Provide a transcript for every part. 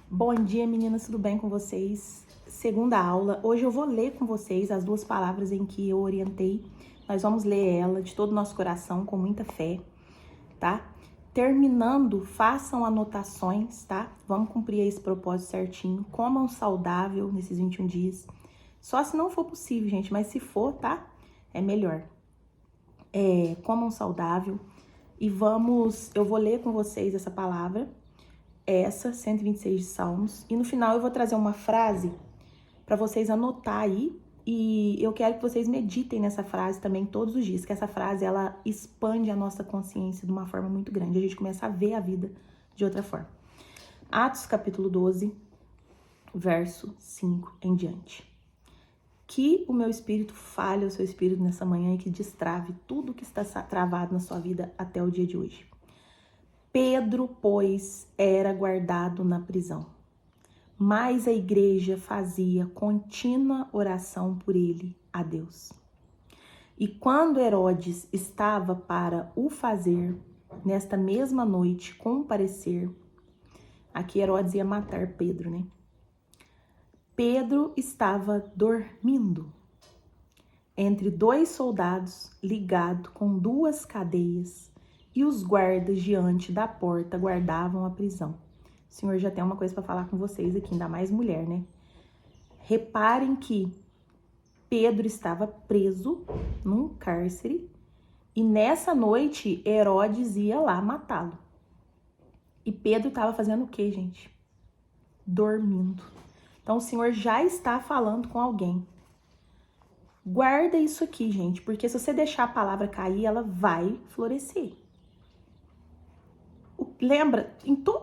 Bom dia, meninas, tudo bem com vocês? Segunda aula. Hoje eu vou ler com vocês as duas palavras em que eu orientei. Nós vamos ler ela de todo o nosso coração, com muita fé, tá? Terminando, façam anotações, tá? Vamos cumprir esse propósito certinho. Comam saudável nesses 21 dias. Só se não for possível, gente, mas se for, tá? É melhor. Comam saudável. E eu vou ler com vocês essa palavra. Essa, 126 de Salmos. E no final eu vou trazer uma frase para vocês anotar aí. E eu quero que vocês meditem nessa frase também todos os dias. Que essa frase, ela expande a nossa consciência de uma forma muito grande. A gente começa a ver a vida de outra forma. Atos capítulo 12, verso 5 em diante. Que o meu espírito fale ao seu espírito nessa manhã e que destrave tudo que está travado na sua vida até o dia de hoje. Pedro, pois, era guardado na prisão, mas a igreja fazia contínua oração por ele a Deus. E quando Herodes estava para o fazer, nesta mesma noite, comparecer, aqui Herodes ia matar Pedro, né? Pedro estava dormindo entre dois soldados, ligado com duas cadeias, e os guardas diante da porta guardavam a prisão. O Senhor já tem uma coisa para falar com vocês aqui, ainda mais mulher, né? Reparem que Pedro estava preso num cárcere e nessa noite Herodes ia lá matá-lo. E Pedro estava fazendo o quê, gente? Dormindo. Então o Senhor já está falando com alguém. Guarda isso aqui, gente, porque se você deixar a palavra cair, ela vai florescer. Lembra,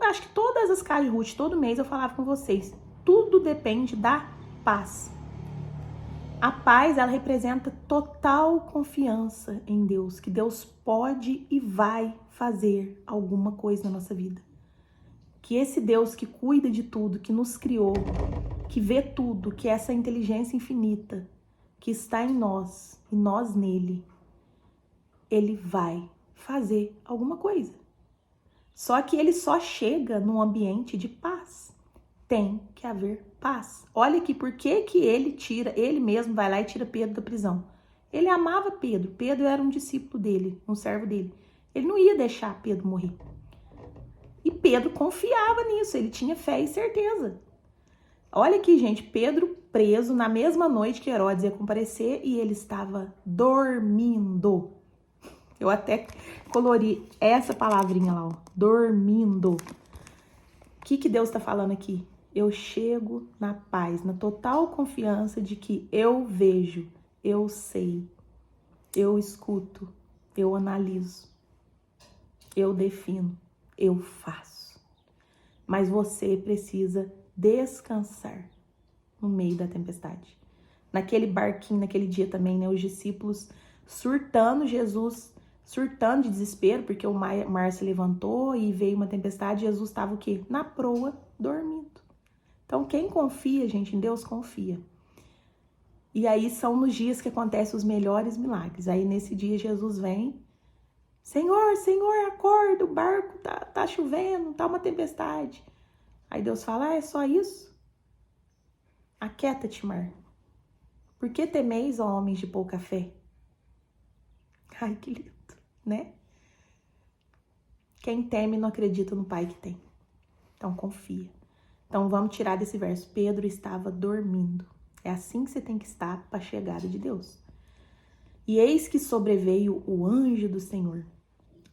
acho que todas as casas de Ruth, todo mês eu falava com vocês, tudo depende da paz. A paz, ela representa total confiança em Deus, que Deus pode e vai fazer alguma coisa na nossa vida. Que esse Deus que cuida de tudo, que nos criou, que vê tudo, que é essa inteligência infinita, que está em nós e nós nele, ele vai fazer alguma coisa. Só que ele só chega num ambiente de paz. Tem que haver paz. Olha aqui, por que ele mesmo vai lá e tira Pedro da prisão? Ele amava Pedro. Pedro era um discípulo dele, um servo dele. Ele não ia deixar Pedro morrer. E Pedro confiava nisso, ele tinha fé e certeza. Olha aqui, gente, Pedro preso na mesma noite que Herodes ia comparecer e ele estava dormindo. Eu até colori essa palavrinha lá, ó, dormindo. O que Deus está falando aqui? Eu chego na paz, na total confiança de que eu vejo, eu sei, eu escuto, eu analiso, eu defino, eu faço. Mas você precisa descansar no meio da tempestade. Naquele barquinho, naquele dia também, né, os discípulos surtando, Jesus surtando de desespero, porque o mar se levantou e veio uma tempestade, Jesus estava o quê? Na proa, dormindo. Então, quem confia, gente, em Deus, confia. E aí são nos dias que acontecem os melhores milagres. Aí nesse dia Jesus vem, Senhor, acorda, o barco tá chovendo, tá uma tempestade. Aí Deus fala, é só isso? Aquieta-te, mar. Por que temeis, ó homens de pouca fé? Ai, que lindo, né? Quem teme não acredita no Pai que tem. Então confia. Então vamos tirar desse verso. Pedro estava dormindo. É assim que você tem que estar para a chegada de Deus. E eis que sobreveio o anjo do Senhor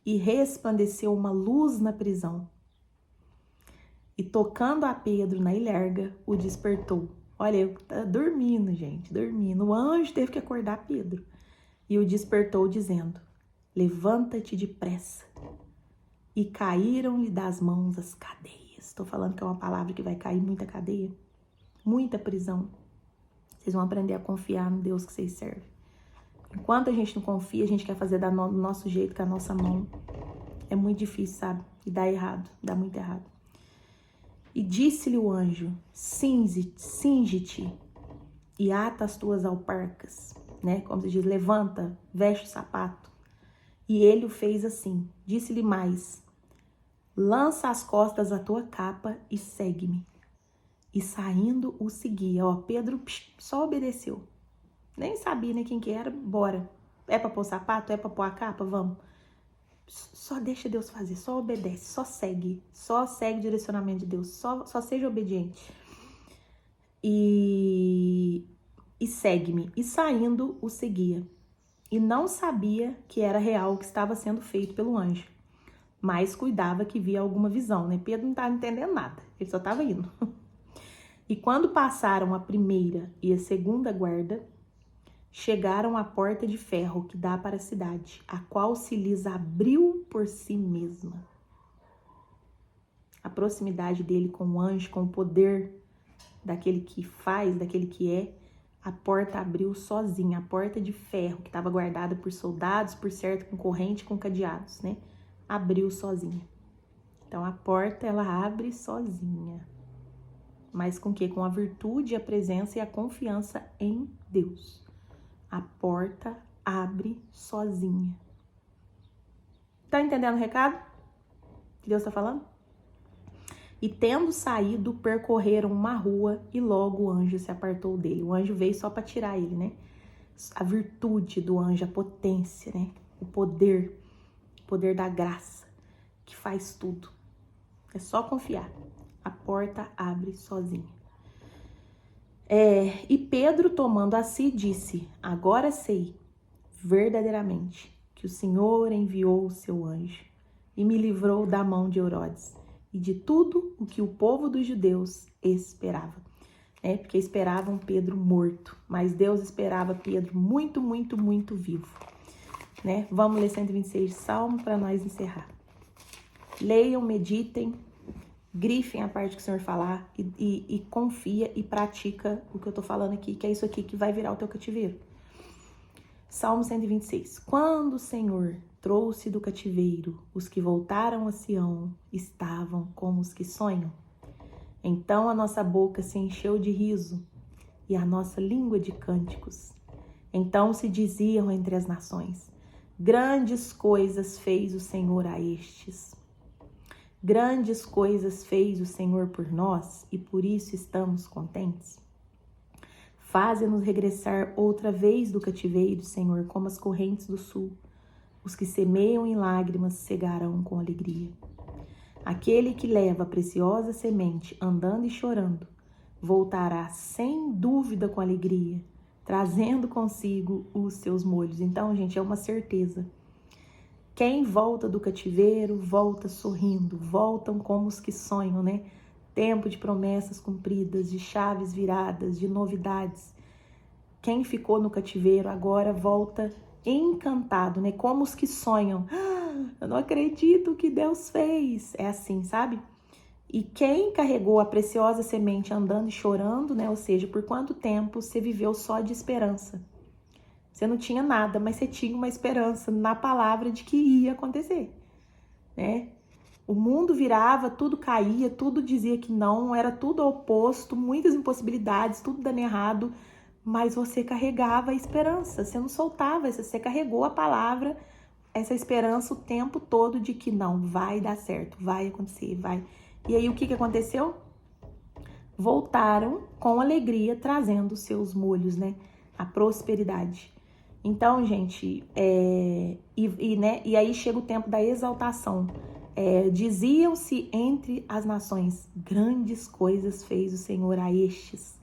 e resplandeceu uma luz na prisão. E tocando a Pedro na ilharga, o despertou. Olha, eu tava dormindo, gente, dormindo. O anjo teve que acordar Pedro. E o despertou dizendo, levanta-te depressa. E caíram-lhe das mãos as cadeias. Estou falando que é uma palavra que vai cair muita cadeia, muita prisão. Vocês vão aprender a confiar no Deus que vocês servem. Enquanto a gente não confia, a gente quer fazer do nosso jeito, com a nossa mão. É muito difícil, sabe? E dá errado, dá muito errado. E disse-lhe o anjo, cinge-te e ata as tuas alparcas, né? Como se diz, levanta, veste o sapato. E ele o fez assim. Disse-lhe mais, lança às costas a tua capa e segue-me. e saindo o seguia. Ó, Pedro só obedeceu. Nem sabia, né, quem que era, bora. É pra pôr sapato? É pra pôr a capa? Vamos. Só deixa Deus fazer, só obedece, só segue o direcionamento de Deus, só seja obediente. E segue-me. E saindo o seguia. E não sabia que era real o que estava sendo feito pelo anjo, mas cuidava que via alguma visão, né? Pedro não estava entendendo nada, ele só estava indo. E quando passaram a primeira e a segunda guarda, chegaram à porta de ferro que dá para a cidade, a qual se lhes abriu por si mesma. A proximidade dele com o anjo, com o poder daquele que faz, daquele que é, a porta abriu sozinha, a porta de ferro que estava guardada por soldados, por certo, com corrente, com cadeados, né? Abriu sozinha. Então a porta ela abre sozinha. Mas com que? Com a virtude, a presença e a confiança em Deus. A porta abre sozinha. Tá entendendo o recado que Deus tá falando? E tendo saído, percorreram uma rua e logo o anjo se apartou dele. O anjo veio só para tirar ele, né? A virtude do anjo, a potência, né? O poder da graça que faz tudo. É só confiar. A porta abre sozinha. E Pedro, tomando a si, disse: agora sei verdadeiramente que o Senhor enviou o seu anjo e me livrou da mão de Herodes e de tudo o que o povo dos judeus esperava. Porque esperavam Pedro morto, mas Deus esperava Pedro muito, muito, muito vivo. Vamos ler 126 Salmo para nós encerrar. Leiam, meditem, grifem a parte que o Senhor falar e confia e pratica o que eu tô falando aqui, que é isso aqui que vai virar o teu cativeiro. Salmo 126. Quando o Senhor trouxe do cativeiro os que voltaram a Sião, estavam como os que sonham. Então a nossa boca se encheu de riso e a nossa língua de cânticos. Então se diziam entre as nações: grandes coisas fez o Senhor a estes. Grandes coisas fez o Senhor por nós e por isso estamos contentes. Faze-nos regressar outra vez do cativeiro, Senhor, como as correntes do sul. Os que semeiam em lágrimas cegarão com alegria. Aquele que leva a preciosa semente andando e chorando, voltará sem dúvida com alegria, trazendo consigo os seus molhos. Então, gente, é uma certeza. Quem volta do cativeiro, volta sorrindo, voltam como os que sonham, né? Tempo de promessas cumpridas, de chaves viradas, de novidades. Quem ficou no cativeiro agora volta encantado, né? Como os que sonham. Eu não acredito que Deus fez. É assim, sabe? E quem carregou a preciosa semente andando e chorando, né? Ou seja, por quanto tempo você viveu só de esperança? Você não tinha nada, mas você tinha uma esperança na palavra de que ia acontecer, né? O mundo virava, tudo caía, tudo dizia que não, era tudo oposto, muitas impossibilidades, tudo dando errado, mas você carregava a esperança, você não soltava, você carregou a palavra, essa esperança o tempo todo de que não, vai dar certo, vai acontecer, vai. E aí o que aconteceu? Voltaram com alegria, trazendo seus molhos, né? A prosperidade. Então, gente, e aí chega o tempo da exaltação. Diziam-se entre as nações, grandes coisas fez o Senhor a estes.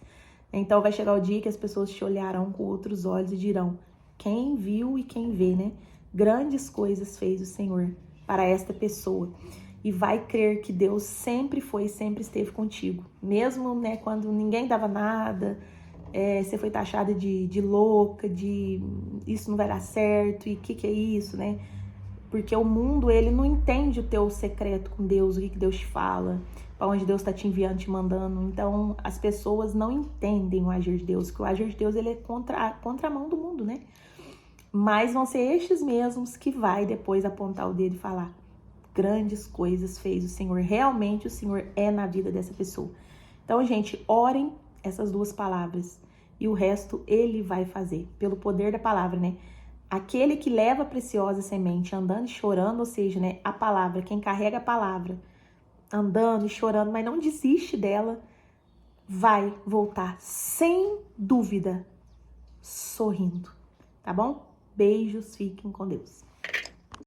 Então vai chegar o dia que as pessoas te olharão com outros olhos e dirão: quem viu e quem vê, né? Grandes coisas fez o Senhor para esta pessoa. E vai crer que Deus sempre foi e sempre esteve contigo. Mesmo, né, quando ninguém dava nada, você foi taxada de louca, de isso não vai dar certo, e o que é isso, né? Porque o mundo, ele não entende o teu secreto com Deus, o que Deus te fala, para onde Deus está te enviando, te mandando. Então, as pessoas não entendem o agir de Deus, que o agir de Deus, ele é contra a mão do mundo, né? Mas vão ser estes mesmos que vai depois apontar o dedo e falar: grandes coisas fez o Senhor. Realmente o Senhor é na vida dessa pessoa. Então, gente, orem essas duas palavras e o resto ele vai fazer, pelo poder da palavra, né? Aquele que leva a preciosa semente andando e chorando, ou seja, né, a palavra, quem carrega a palavra, andando e chorando, mas não desiste dela, vai voltar sem dúvida sorrindo, tá bom? Beijos, fiquem com Deus.